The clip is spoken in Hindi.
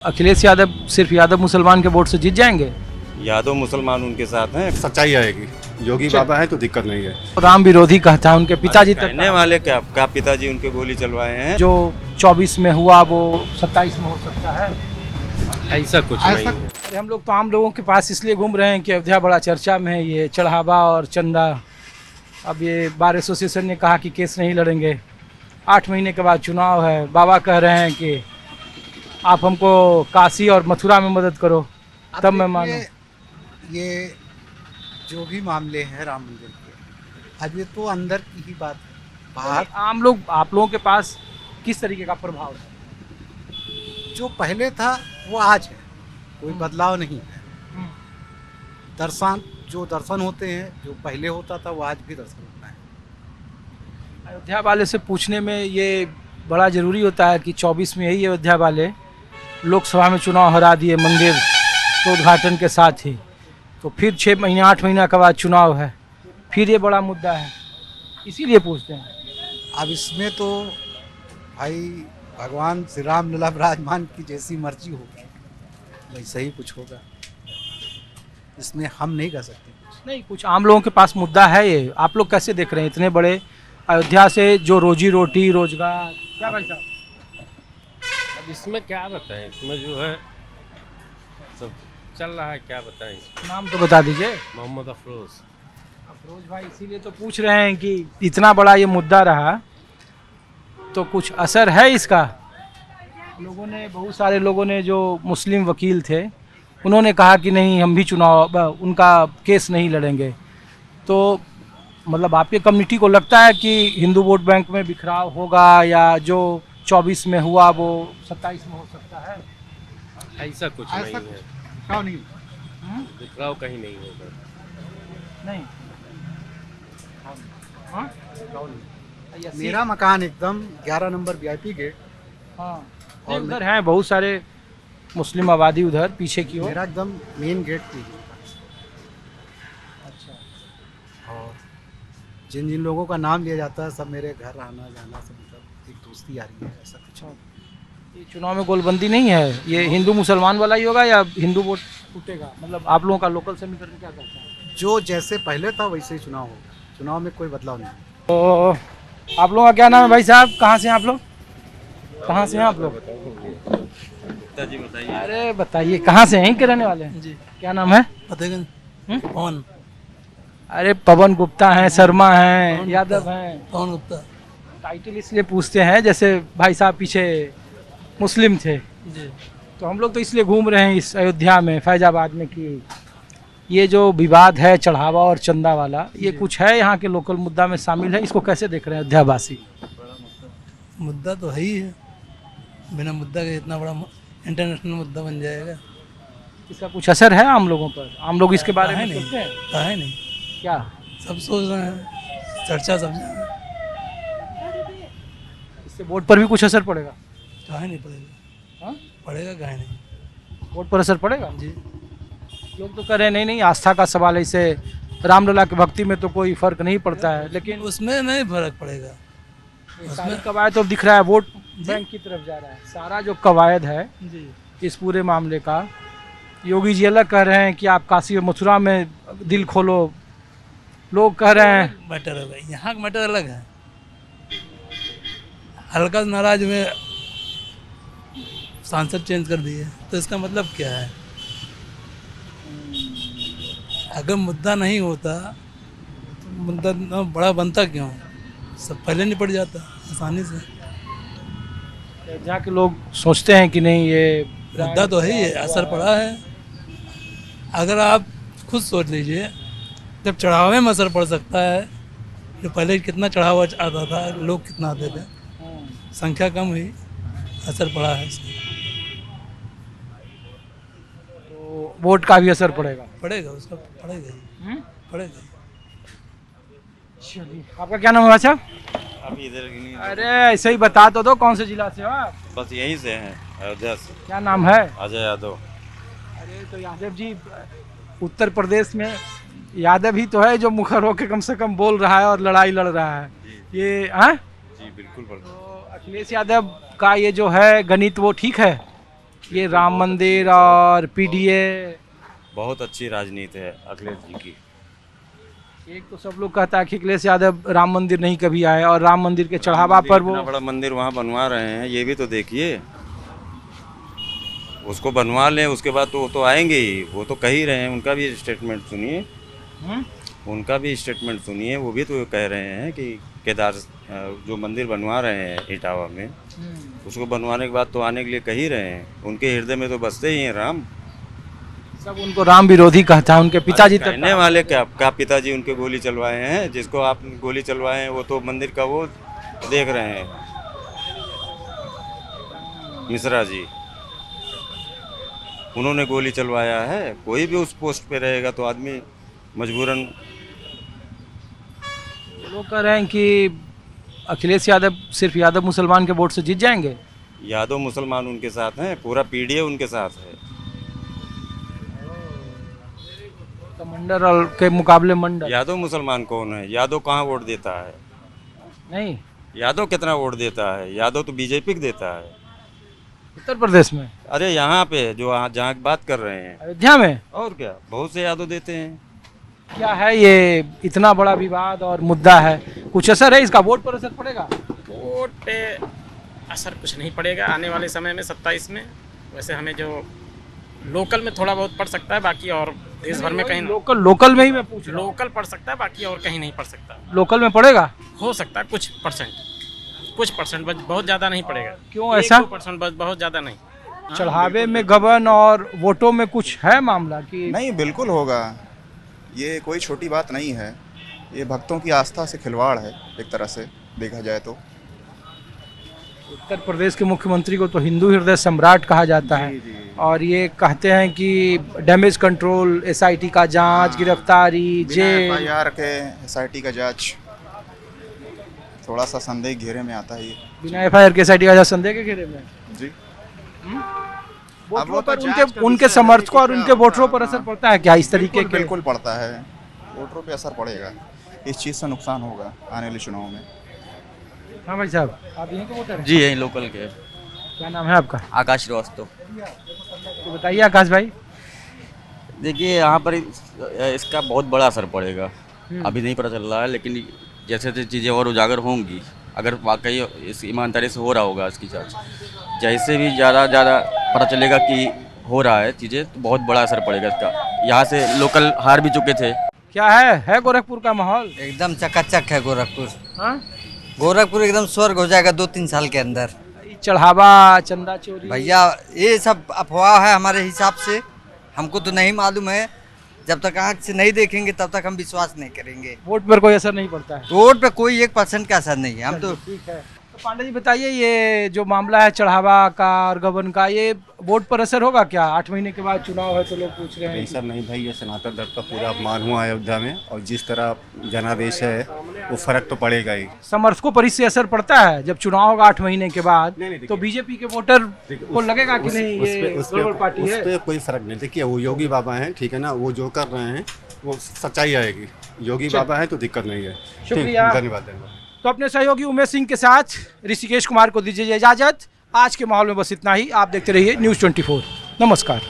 अखिलेश यादव सिर्फ यादव मुसलमान के वोट से जीत जाएंगे। यादव मुसलमान उनके साथ हैं। सच्चाई आएगी। योगी बाबा है तो दिक्कत नहीं है। राम विरोधी कहता है, उनके पिताजी तक कहने वाले क्या पिताजी उनके गोली चलवाए हैं। जो 24 में हुआ वो 27 में हो सकता है। ऐसा कुछ नहीं है। अरे हम लोग तो आम लोगों के पास इसलिए घूम रहे हैं कि अयोध्या बड़ा चर्चा में है, ये चढ़ावा और चंदा। अब ये बार एसोसिएशन ने कहा कि केस नहीं लड़ेंगे, 8 महीने के बाद चुनाव है। बाबा कह रहे हैं कि आप हमको काशी और मथुरा में मदद करो तब मैं मानूं। ये जो भी मामले हैं राम मंदिर के, अब ये तो अंदर की ही बात है। बाहर आम लोग, आप लोगों के पास किस तरीके का प्रभाव है? जो पहले था वो आज है, कोई बदलाव नहीं है। दर्शन होते हैं, जो पहले होता था वो आज भी दर्शन होता है। अयोध्या वाले से पूछने में ये बड़ा ज़रूरी होता है कि 24 में यही अयोध्या वाले लोकसभा में चुनाव हरा दिए मंदिर के उद्घाटन के साथ ही, तो फिर 6 महीने 8 महीना के बाद चुनाव है, फिर ये बड़ा मुद्दा है, इसीलिए पूछते हैं। अब इसमें तो भाई भगवान श्री राम लला विराजमान की जैसी मर्जी होगी वैसा ही कुछ होगा, इसमें हम नहीं कर सकते। नहीं, कुछ आम लोगों के पास मुद्दा है ये। आप लोग कैसे देख रहे हैं इतने बड़े अयोध्या से जो रोजी रोटी रोजगार, क्या भाई साहब? अब इसमें क्या बताएं, इसमें जो है सब चल रहा है, क्या बताएं। नाम तो बता दीजिए। मोहम्मद अफरोज। अफरोज भाई, इसीलिए तो पूछ रहे हैं कि इतना बड़ा ये मुद्दा रहा तो कुछ असर है इसका। लोगों ने, बहुत सारे लोगों ने, जो मुस्लिम वकील थे उन्होंने कहा कि नहीं हम भी चुनाव उनका केस नहीं लड़ेंगे। तो मतलब आपके कम्युनिटी को लगता है कि हिंदू वोट बैंक में बिखराव होगा, या जो 24 में हुआ वो 27 में हो सकता है? ऐसा कुछ नहीं है, क्यों नहीं? बिखराव कहीं नहीं होगा। नहीं। हाँ? मेरा मकान एकदम 11 नंबर VIP गेट। हाँ, और उधर हैं बहुत सारे मुस्लिम आबादी उधर पीछे की ओर। मेरा एकदम मेन गेट पे। अच्छा। और जिन जिन लोगों का नाम लिया जाता है सब मेरे घर आना जाना, सब मतलब एक दोस्ती आ रही है, ऐसा कुछ नहीं। ये चुनाव में गोलबंदी नहीं है, ये हिंदू मुसलमान वाला ही होगा या हिंदू वोट टूटेगा? मतलब आप लोगों का लोकल समीकरण क्या करता है? जो जैसे पहले था वैसे ही चुनाव होगा, चुनाव में कोई बदलाव नहीं। तो आप लोगों का क्या नाम है भाई साहब? कहाँ से हैं आप लोग? कहाँ से हैं आप लोग? जी बताइए। अरे बताइए, कहाँ से हैं? यहीं के रहने वाले हैं जी। क्या नाम है? फतेहगंज। पवन। अरे पवन गुप्ता हैं, शर्मा हैं, यादव हैं। पवन गुप्ता। टाइटल इसलिए पूछते हैं जैसे भाई साहब पीछे मुस्लिम थे जी। तो हम लोग तो इसलिए घूम रहे हैं इस अयोध्या में, फैजाबाद में, कि ये जो विवाद है चढ़ावा और चंदा वाला, ये कुछ है यहाँ के लोकल मुद्दा में शामिल है। इसको कैसे देख रहे हैं अयोध्यावासी? मुद्दा तो है ही है, बिना मुद्दा के इतना बड़ा इंटरनेशनल मुद्दा बन जाएगा। इसका कुछ असर है आम लोगों पर? आम लोग इसके बारे में सोचते हैं? कहा है नहीं, क्या सब सोच रहे हैं, चर्चा सब जगह। इससे वोट पर भी कुछ असर पड़ेगा? कहा नहीं पड़ेगा। हाँ? पड़ेगा, कहा नहीं। वोट पर असर पड़ेगा जी। लोग तो कह रहे हैं नहीं नहीं, आस्था का सवाल है, इससे रामलला की भक्ति में तो कोई फर्क नहीं पड़ता है। लेकिन उसमें नहीं फर्क पड़ेगा। सारी कवायद तो दिख रहा है वोट बैंक की तरफ जा रहा है। सारा जो कवायद है जी। इस पूरे मामले का, योगी जी अलग कह रहे हैं कि आप काशी और मथुरा में दिल खोलो, लोग कह रहे हैं मैटर है भाई, यहाँ का मैटर अलग है। हल्का नाराज में सांसद चेंज कर दिए तो इसका मतलब क्या है? अगर मुद्दा नहीं होता तो मुद्दा इतना बड़ा बनता क्यों? सब पहले निपट जाता आसानी से। जहाँ के लोग सोचते हैं कि नहीं ये मुद्दा तो है ही, असर पड़ा है। अगर आप खुद सोच लीजिए, जब चढ़ावे में असर पड़ सकता है, जो पहले कितना चढ़ावा आता था, लोग कितना आते थे, संख्या कम हुई, असर पड़ा है इसका। तो वोट का भी असर पड़ेगा? पड़ेगा, उसका पड़ेगा ही, पड़ेगा। चलिए, आपका क्या नाम है भाई साहब? अभी इधर की नहीं, अरे ऐसे ही बता तो दो, कौन से जिला से हो आप? बस यहीं से हैं, अयोध्या से। क्या नाम है? अजय यादव। अरे तो यादव जी, उत्तर प्रदेश में यादव ही तो है जो मुखर होकर कम से कम बोल रहा है और लड़ाई लड़ रहा है। ये हाँ जी बिल्कुल। तो अखिलेश यादव का ये जो है गणित वो ठीक है? ये राम मंदिर और पीडीए, बहुत अच्छी राजनीति है अखिलेश जी की। एक तो सब लोग कहता है कि अखिलेश यादव राम मंदिर नहीं कभी आए और राम मंदिर के चढ़ावा पर वो इतना बड़ा मंदिर वहाँ बनवा रहे हैं, ये भी तो देखिए। उसको बनवा लें उसके बाद तो वो तो आएंगे ही, वो तो कह ही रहे हैं। उनका भी स्टेटमेंट सुनिए, उनका भी स्टेटमेंट सुनिए। वो भी तो कह रहे हैं कि केदार जो मंदिर बनवा रहे हैं इटावा में, उसको बनवाने के बाद तो आने के लिए कह ही रहे हैं। उनके हृदय में तो बसते ही हैं राम। सब उनको राम विरोधी कहता है, उनके पिताजी तक कहने वाले क्या पिताजी उनके गोली चलवाए हैं? जिसको आप गोली चलवाए हैं वो तो मंदिर का वो देख रहे हैं, मिश्रा जी, उन्होंने गोली चलवाया है। कोई भी उस पोस्ट पे रहेगा तो आदमी मजबूरन। लोग कह रहे हैं कि अखिलेश यादव सिर्फ यादव मुसलमान के वोट से जीत जाएंगे। यादव मुसलमान उनके साथ हैं, पूरा पीडीए उनके साथ है। तो मंडल और के मुकाबले मंडल यादव मुसलमान कौन है? यादव कहाँ वोट देता है? नहीं, यादव कितना वोट देता है? यादव तो बीजेपी को देता है। उत्तर प्रदेश में, अरे यहाँ पे जो जहाँ की बात कर रहे हैं, अयोध्या में और क्या बहुत से यादव देते हैं। क्या है ये इतना बड़ा विवाद और मुद्दा है, कुछ असर है इसका? वोट पर असर पड़ेगा? वोट पे असर कुछ नहीं पड़ेगा आने वाले समय में 27 में। वैसे हमें जो लोकल में थोड़ा बहुत पड़ सकता है, बाकी और देश भर में कहीं लोकल में ही मैं पूछ रहा हूँ। लोकल पड़ सकता है, बाकी और कहीं नहीं पड़ सकता। लोकल में पड़ेगा? हो सकता है कुछ परसेंट बस, बहुत ज़्यादा नहीं पड़ेगा। क्यों ऐसा? 1-2% बस, बहुत ज़्यादा नहीं। चढ़ावे में गबन और वोटों में कुछ है मामला कि नहीं, बिल्कुल होगा। ये कोई छोटी बात नहीं है। ये भक्तों की आस्था से खिलवाड़ है एक तरह से देखा जाए तो। उत्तर प्रदेश के मुख्यमंत्री को तो हिंदू हृदय सम्राट कहा जाता है और ये कहते हैं कि डैमेज कंट्रोल, एसआईटी का जांच, गिरफ्तारी, जेल। FIR के SIT का जांच थोड़ा सा संदेह घेरे में आता है ये। बिना FIR के एसआईटी का जांच संदेह के घेरे में जी। वोटरों पर उनके समर्थकों और उनके वोटरों पर असर पड़ता है क्या इस तरीके के? बिल्कुल पड़ता है, वोटरों पे असर पड़ेगा। इस चीज़ से नुकसान होगा आने वाले चुनाव में। हाँ भाई साहब, आप यहीं के वोटर हैं? जी यही लोकल के। क्या नाम है आपका? आकाश श्रीवास्तव। तो बताइए आकाश भाई। देखिए यहाँ पर इसका बहुत बड़ा असर पड़ेगा, अभी नहीं पता चल रहा है, लेकिन जैसे जैसे चीज़ें और उजागर होंगी, अगर वाकई इस ईमानदारी से हो रहा होगा इसकी जांच, जैसे भी ज़्यादा पता चलेगा कि हो रहा है चीज़ें, तो बहुत बड़ा असर पड़ेगा इसका। यहाँ से लोकल हार भी चुके थे। क्या है गोरखपुर का माहौल? एकदम चकाचक है गोरखपुर। हाँ, गोरखपुर एकदम स्वर्ग हो जाएगा 2-3 साल के अंदर। चढ़ावा, चंदा चोरी, भैया ये सब अफवाह है हमारे हिसाब से, हमको तो नहीं मालूम है। जब तक आँख से नहीं देखेंगे तब तक हम विश्वास नहीं करेंगे। वोट पर कोई असर नहीं पड़ता है? वोट पे कोई 1% का असर नहीं है। हम तो ठीक है। तो पांडे जी बताइए, ये जो मामला है चढ़ावा का और गबन का, ये वोट पर असर होगा क्या? 8 महीने के बाद चुनाव है तो लोग पूछ रहे हैं। ऐसा नहीं भाई, ये सनातन धर्म का पूरा अपमान हुआ है अयोध्या में, और जिस तरह जनादेश है वो फर्क तो पड़ेगा ही। समर्थकों पर इससे असर पड़ता है जब चुनाव होगा 8 महीने के बाद? नहीं, देखिए, तो बीजेपी के वोटर को लगेगा कि नहीं ये गड़बड़ पार्टी है? उस पे कोई फर्क नहीं। देखिए वो योगी बाबा हैं, ठीक है ना, वो जो कर रहे हैं वो सच्चाई आएगी। योगी बाबा है तो दिक्कत नहीं है। शुक्रिया, धन्यवाद। तो अपने सहयोगी उमेश सिंह के साथ ऋषिकेश कुमार को दीजिए इजाजत। आज के माहौल में बस इतना ही। आप देखते रहिए News 24। नमस्कार।